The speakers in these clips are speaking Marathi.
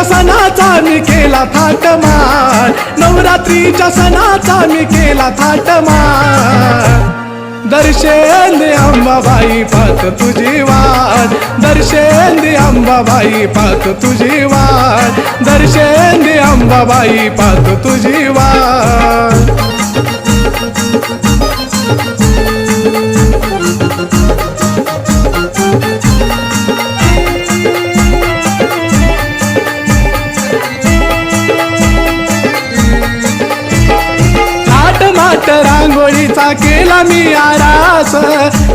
नवरात्रीच्या सणाचा मी केला थाटमाळ, नवरात्रीच्या सणाचा मी केला थाटमाळ। दर्शन दे अंबाबाई पाहत तुझी वाट, दर्शन दे अंबाबाई पाहत तुझी वाट, दर्शन दे अंबाबाई पाहत तुझी वाट। रांगोळीचा केला मी आरास,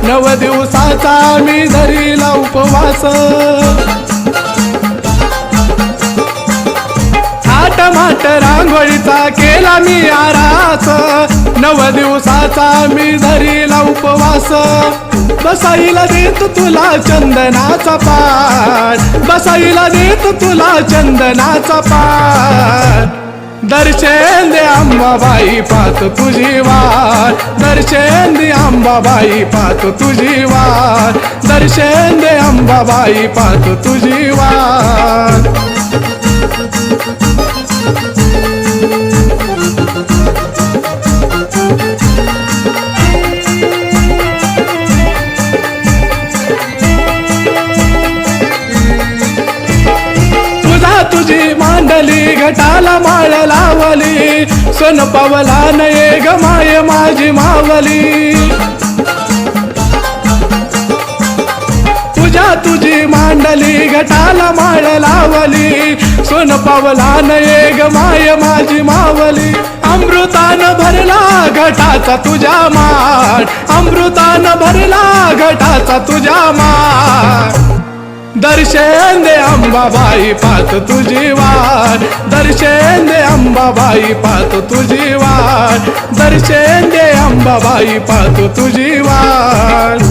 9 दिवसाचा मी धरीला उपवास। थाटमाट रांगोळीचा केला मी आरास, 9 दिवसाचा मी धरीला उपवास। बसाईला देत तुला चंदनाचा पाट, बसाईला देत तुला चंदनाचा पाट। दर्शन दे अंबाबाई पाहत तुझी वाट, दर्शन दे अंबाबाई पाहत तुझी वाट, दर्शन दे अंबाबाई पाहत तुझी वाट। तुझी मांडली घटाला माळ लावली, सोन पावला नये ग माय माझी मावली। तुझी मांडली घटाला माळ लावली, सोन पावला नये ग माय माझी मावली। अमृतानं भरला घटाचा तुझ्या माठ, अमृतानं भरला घटाचा तुझ्या माठ। दर्शन दे अंबाबाई पाहत तुझी वाट, दर्शन दे अंबाबाई पाहत तुझी वाट, दर्शन दे अंबाबाई पाहत तुझी वाट।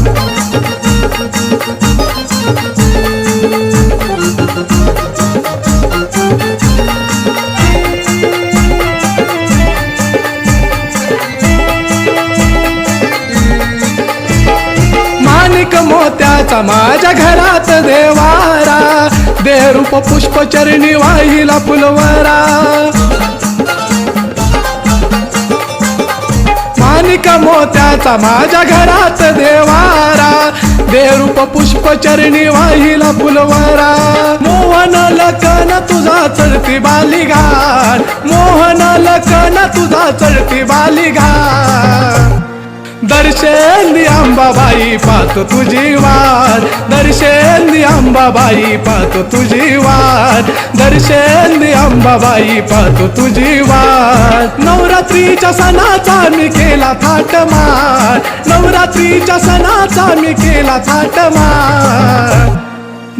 माणिक मोत्याचा माझ्या घरात देवारा, देहरूप पुष्प चरणी वाहिला फुलवारा। माणिक मोत्याचा माझ्या घरात देवारा, देहरूप पुष्प चरणी वाहिला फुलवारा। मोहन लखन तुझा चढती बालिघाट, मोहन लखन तुझा चढती बालिघाट। दर्शन दे अंबाबाई पाहत तुझी वाट, दर्शन दे अंबाबाई पाहत तुझी वाट, दर्शन दे अंबाबाई पाहत तुझी वाट। नवरात्रीच्या सणाचा मी केला थाटमाळ, नवरात्रीच्या सणाचा मी केला थाटमाळ।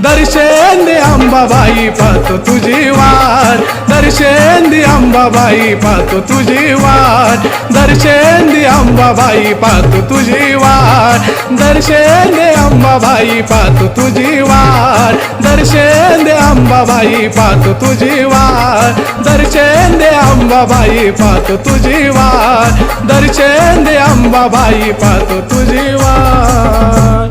दर्शन दे अंबाबाई पाहत तुझी वाट, दर्शन दे अंबाबाई पाहत तुझी वाट, दर्शन दे अंबाबाई पाहत तुझी वाट, दर्शन दे अंबाबाई पाहत तुझी वाट, दर्शन दे अंबाबाई पाहत तुझी वाट, दर्शन दे अंबाबाई पाहत तुझी वाट, दर्शन दे अंबाबाई पाहत तुझी वाट।